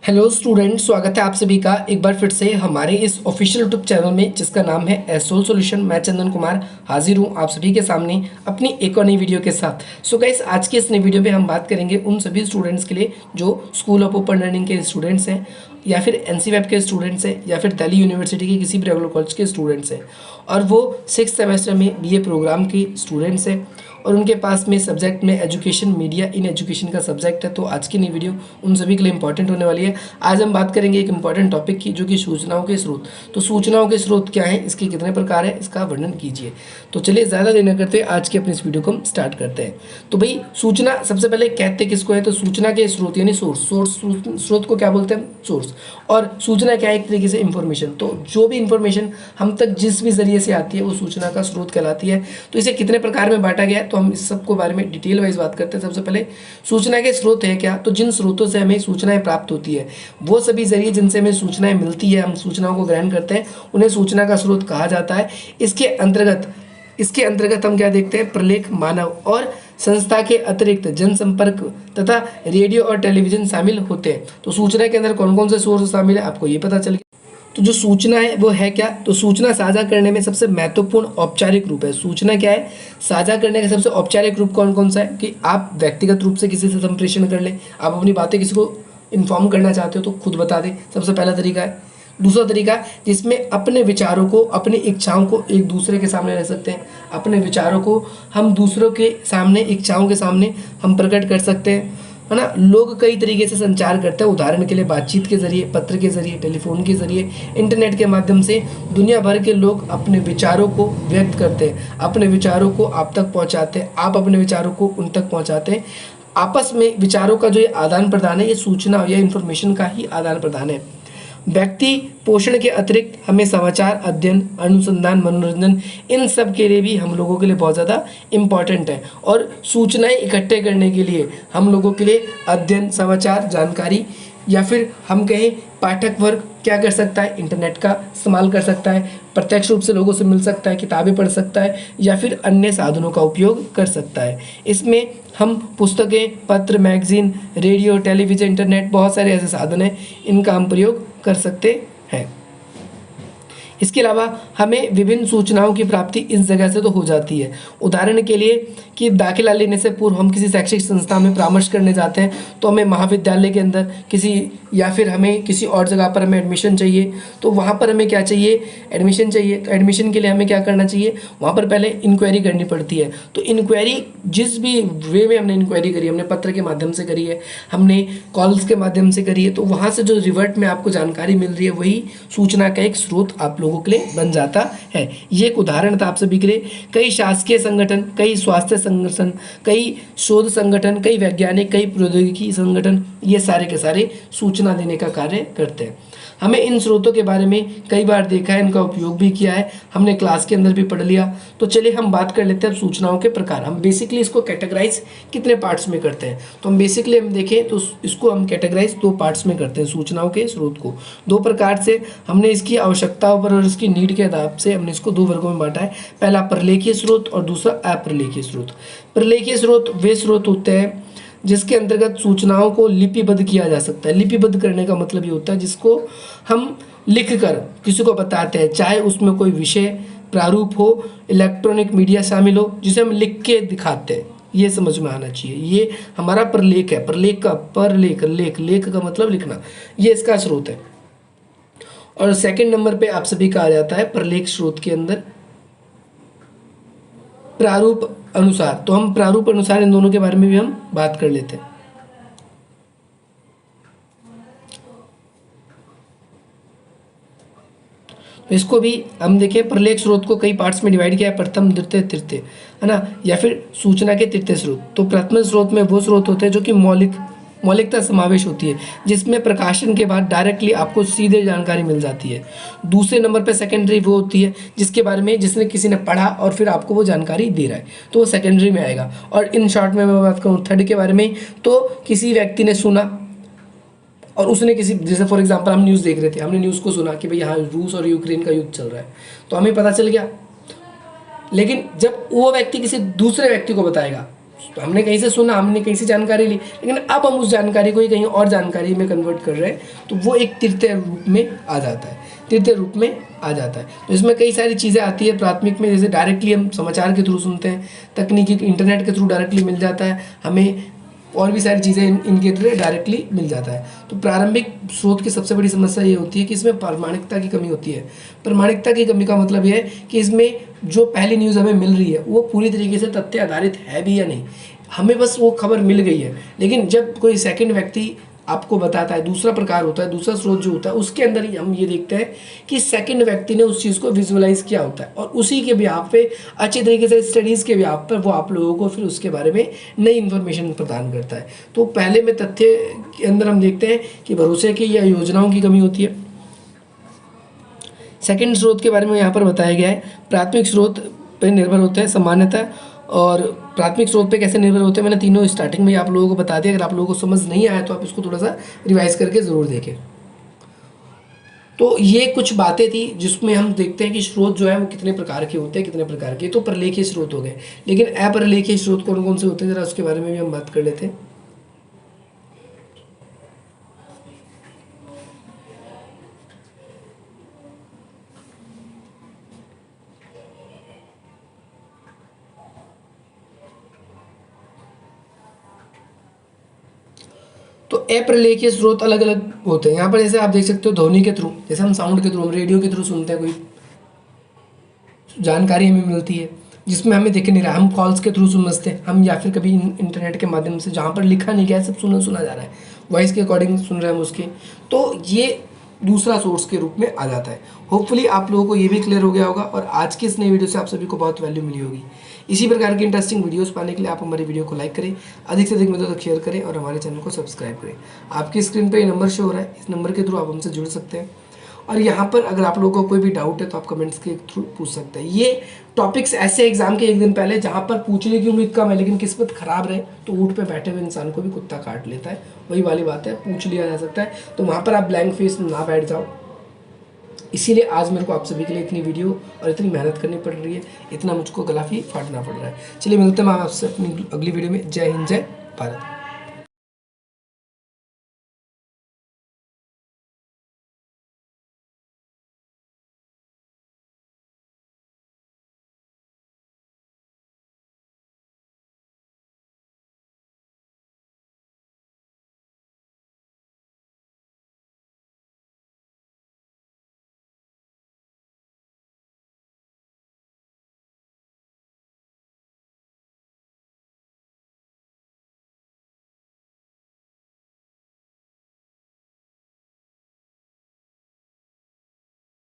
Hello student, स्वागत है आप सभी का एक बार फिर से हमारे इस ऑफिशियल यूट्यूब चैनल में जिसका नाम है एसोल सॉल्यूशन। मैं चंदन कुमार हाजिर हूँ आप सभी के सामने अपनी एक और नई वीडियो के साथ। सो गाइस, आज के इस नई वीडियो में हम बात करेंगे उन सभी स्टूडेंट्स के लिए जो स्कूल ऑफ ओपन लर्निंग के स्टूडेंट्स हैं या फिर एनसीवेब के स्टूडेंट्स हैं या फिर दिल्ली यूनिवर्सिटी के किसी भी रेगुलर कॉलेज के स्टूडेंट्स हैं और वो 6th सेमेस्टर में बीए प्रोग्राम के स्टूडेंट्स हैं और उनके पास में सब्जेक्ट में एजुकेशन मीडिया इन एजुकेशन का सब्जेक्ट है। तो आज की नई वीडियो उन सभी के लिए इंपॉर्टेंट होने वाली है। आज हम बात करेंगे एक इंपॉर्टेंट टॉपिक की, जो कि सूचनाओं के स्रोत। तो सूचनाओं के स्रोत क्या है, इसके कितने प्रकार है, इसका वर्णन कीजिए। तो चलिए ज़्यादा देर न करते आज की अपनी इस वीडियो को हम स्टार्ट करते हैं। तो भाई, सूचना सबसे पहले कहते किसको है, तो सूचना के स्रोत यानी सोर्स स्रोत को क्या बोलते हैं, सोर्स। और सूचना क्या है, एक तरीके से इंफॉर्मेशन। तो जो भी इंफॉर्मेशन हम तक जिस भी जरिए से आती है वो सूचना का स्रोत कहलाती है। तो इसे कितने प्रकार में बांटा गया है, तो हम इस सबको बारे में डिटेल वाइज बात करते हैं। सबसे पहले सूचना के स्रोत है क्या, तो जिन स्रोतों से हमें सूचनाएं प्राप्त होती है, वो सभी जरिए जिनसे हमें सूचनाएं मिलती है, हम सूचनाओं को ग्रहण करते हैं, उन्हें सूचना का स्रोत कहा जाता है। इसके अंतर्गत हम क्या देखते हैं, प्रलेख, मानव और संस्था के अतिरिक्त जनसंपर्क तथा रेडियो और टेलीविजन शामिल होते हैं। तो सूचना के अंदर कौन कौन से सोर्स शामिल है, आपको ये पता चल गया। तो जो सूचना है वो है क्या, तो सूचना साझा करने में सबसे महत्वपूर्ण औपचारिक रूप है। सूचना क्या है, साझा करने का सबसे औपचारिक रूप कौन कौन सा है, कि आप व्यक्तिगत रूप से किसी से संप्रेषण कर लें, आप अपनी बातें किसी को इन्फॉर्म करना चाहते हो तो खुद बता दें, सबसे पहला तरीका है। दूसरा तरीका जिसमें अपने विचारों को, अपनी इच्छाओं को एक दूसरे के सामने रख सकते हैं। अपने विचारों को हम दूसरों के सामने, इच्छाओं के सामने हम प्रकट कर सकते हैं, है ना। लोग कई तरीके से संचार करते हैं, उदाहरण के लिए बातचीत के जरिए, पत्र के जरिए, टेलीफोन के जरिए, इंटरनेट के माध्यम से दुनिया भर के लोग अपने विचारों को व्यक्त करते हैं, अपने विचारों को आप तक पहुंचाते हैं, आप अपने विचारों को उन तक पहुंचाते हैं। आपस में विचारों का जो ये आदान प्रदान है, ये सूचना या इन्फॉर्मेशन का ही आदान प्रदान है। व्यक्ति पोषण के अतिरिक्त हमें समाचार, अध्ययन, अनुसंधान, मनोरंजन, इन सब के लिए भी हम लोगों के लिए बहुत ज़्यादा इम्पॉर्टेंट है। और सूचनाएं इकट्ठे करने के लिए हम लोगों के लिए अध्ययन, समाचार, जानकारी या फिर हम कहें पाठक वर्ग क्या कर सकता है, इंटरनेट का इस्तेमाल कर सकता है, प्रत्यक्ष रूप से लोगों से मिल सकता है, किताबें पढ़ सकता है या फिर अन्य साधनों का उपयोग कर सकता है। इसमें हम पुस्तकें, पत्र, मैगजीन, रेडियो, टेलीविज़न, इंटरनेट, बहुत सारे ऐसे साधन हैं, इनका हम प्रयोग कर सकते हैं। इसके अलावा हमें विभिन्न सूचनाओं की प्राप्ति इस जगह से तो हो जाती है। उदाहरण के लिए कि दाखिला लेने से पूर्व हम किसी शैक्षिक संस्था में परामर्श करने जाते हैं, तो हमें महाविद्यालय के अंदर किसी या फिर हमें किसी और जगह पर हमें एडमिशन चाहिए, तो वहाँ पर हमें क्या चाहिए, एडमिशन चाहिए। तो एडमिशन के लिए हमें क्या करना चाहिए, वहाँ पर पहले इंक्वायरी करनी पड़ती है। तो इंक्वायरी जिस भी वे में हमने इंक्वायरी करी, हमने पत्र के माध्यम से करी है, हमने कॉल्स के माध्यम से करी है, तो वहाँ से जो रिवर्ट में आपको जानकारी मिल रही है वही सूचना का एक स्रोत आप लोगों के लिए बन जाता है। ये एक उदाहरण था आप सभी के लिए। कई शासकीय संगठन, कई स्वास्थ्य संगठन, कई शोध संगठन, कई वैज्ञानिक, कई प्रौद्योगिकी संगठन, ये सारे के सारे सूचना देने का कार्य करते हैं। हमें इन स्रोतों के बारे में कई बार देखा है, इनका उपयोग भी किया है, हमने क्लास के अंदर भी पढ़ लिया। तो चलिए हम बात कर लेते हैं अब सूचनाओं के प्रकार। हम बेसिकली इसको कैटेगराइज कितने पार्ट्स में करते हैं, तो हम बेसिकली हम देखें तो इसको हम कैटेगराइज 2 पार्ट्स में करते हैं। सूचनाओं के स्रोत को 2 प्रकार से हमने इसकी आवश्यकताओं पर और इसकी नीड के आधार से हमने इसको 2 वर्गों में बांटा है। पहला प्रलेखीय स्रोत और दूसरा अप्रलेखीय स्रोत। प्रलेखीय स्रोत वे स्रोत होते हैं जिसके अंतर्गत सूचनाओं को लिपिबद्ध किया जा सकता है। लिपिबद्ध करने का मतलब ये होता है जिसको हम लिख कर किसी को बताते हैं, चाहे उसमें कोई विषय, प्रारूप हो, इलेक्ट्रॉनिक मीडिया शामिल हो, जिसे हम लिख के दिखाते हैं। ये समझ में आना चाहिए, ये हमारा प्रलेख है। प्रलेख का लेख का मतलब लिखना, ये इसका स्रोत है। और सेकंड नंबर पे आप सभी का आ जाता है प्रलेख स्रोत के अंदर प्रारूप अनुसार। तो हम प्रारूप अनुसार इन दोनों के बारे में भी हम बात कर लेते हैं। तो इसको भी हम देखें, प्रलेख स्रोत को कई पार्ट्स में डिवाइड किया है, प्रथम, द्वितीय, तृतीय, है ना, या फिर सूचना के तृतीय स्रोत। तो प्रथम स्रोत में वो स्रोत होते हैं जो कि मौलिकता समावेश होती है, जिसमें प्रकाशन के बाद डायरेक्टली आपको सीधे जानकारी मिल जाती है। दूसरे नंबर पे सेकेंडरी वो होती है जिसके बारे में जिसने किसी ने पढ़ा और फिर आपको वो जानकारी दे रहा है, तो वो सेकेंडरी में आएगा। और इन शॉर्ट में मैं बात करूँ थर्ड के बारे में, तो किसी व्यक्ति ने सुना और उसने किसी, जैसे फॉर एग्जांपल हम न्यूज़ देख रहे थे, हमने न्यूज़ को सुना कि भाई यहाँ रूस और यूक्रेन का युद्ध चल रहा है, तो हमें पता चल गया। लेकिन जब वो व्यक्ति किसी दूसरे व्यक्ति को बताएगा, तो हमने कहीं से सुना, हमने कहीं से जानकारी ली, लेकिन अब हम उस जानकारी को ही कहीं और जानकारी में कन्वर्ट कर रहे हैं, तो वो एक तृतीय रूप में आ जाता है, तृतीय रूप में आ जाता है। तो इसमें कई सारी चीज़ें आती है प्राथमिक में, जैसे डायरेक्टली हम समाचार के थ्रू सुनते हैं, तकनीकी इंटरनेट के थ्रू डायरेक्टली मिल जाता है हमें, और भी सारी चीज़ें इनके थ्रू डायरेक्टली मिल जाता है। तो प्रारंभिक स्रोत की सबसे बड़ी समस्या ये होती है कि इसमें प्रामाणिकता की कमी होती है। प्रामाणिकता की कमी का मतलब ये है कि इसमें जो पहली न्यूज़ हमें मिल रही है वो पूरी तरीके से तथ्य आधारित है भी या नहीं, हमें बस वो खबर मिल गई है। लेकिन जब कोई सेकंड व्यक्ति आपको बताता है, दूसरा प्रकार होता है, दूसरा स्रोत जो होता है, उसके अंदर ही हम ये देखते हैं कि सेकंड व्यक्ति ने उस चीज़ को विजुअलाइज किया होता है, और उसी के बिहाफ पे, अच्छी तरीके से स्टडीज़ के बिहाफ पर वो आप लोगों को फिर उसके बारे में नई इन्फॉर्मेशन प्रदान करता है। तो पहले में तथ्य के अंदर हम देखते हैं कि भरोसे की या योजनाओं की कमी होती है। सेकंड स्रोत के बारे में यहाँ पर बताया गया है, प्राथमिक स्रोत पर निर्भर होते हैं सामान्यतः। और प्राथमिक स्रोत पे कैसे निर्भर होते हैं, मैंने तीनों स्टार्टिंग में आप लोगों को बता दिया। अगर आप लोगों को समझ नहीं आया तो आप इसको थोड़ा सा रिवाइज करके ज़रूर देखें। तो ये कुछ बातें थी जिसमें हम देखते हैं कि स्रोत जो है वो कितने प्रकार के होते हैं, कितने प्रकार के। तो प्रलेखीय स्रोत हो गए, लेकिन अप्रलेखीय स्रोत कौन कौन से होते हैं, ज़रा उसके बारे में भी हम बात कर लेते हैं। तो अप्रलेखीय स्रोत अलग अलग होते हैं। यहाँ पर जैसे आप देख सकते हो ध्वनि के थ्रू, जैसे हम साउंड के थ्रू, हम रेडियो के थ्रू सुनते हैं, कोई जानकारी हमें मिलती है जिसमें हमें दिख नहीं रहा, हम कॉल्स के थ्रू समझते हैं हम, या फिर कभी इंटरनेट के माध्यम से जहाँ पर लिखा नहीं गया है, सब सुना जा रहा है, वॉइस के अकॉर्डिंग सुन रहे हैं हम उसके। तो ये दूसरा सोर्स के रूप में आ जाता है। होपफुली आप लोगों को ये भी क्लियर हो गया होगा, और आज की इस नई वीडियो से आप सभी को बहुत वैल्यू मिली होगी। इसी प्रकार की इंटरेस्टिंग वीडियोस पाने के लिए आप हमारी वीडियो को लाइक करें, अधिक से अधिक मित्रों तक शेयर करें, और हमारे चैनल को सब्सक्राइब करें। आपकी स्क्रीन पर ये नंबर शो हो रहा है, इस नंबर के थ्रू आप हमसे जुड़ सकते हैं। और यहाँ पर अगर आप लोगों को कोई भी डाउट है तो आप कमेंट्स के थ्रू पूछ सकते हैं। ये टॉपिक्स ऐसे एग्जाम के एक दिन पहले जहाँ पर पूछने की उम्मीद कम है, लेकिन किस्मत खराब रहे तो ऊँट पे बैठे हुए इंसान को भी कुत्ता काट लेता है, वही वाली बात है, पूछ लिया जा सकता है। तो वहाँ पर आप ब्लैंक फेस ना बैठ जाओ। इसीलिए आज मेरे को आप सभी के लिए इतनी वीडियो और इतनी मेहनत करनी पड़ रही है, इतना मुझको गला भी फाड़ना पड़ रहा है। चलिए मिलते हैं हम आपसे अपनी अगली वीडियो में। जय हिंद, जय भारत।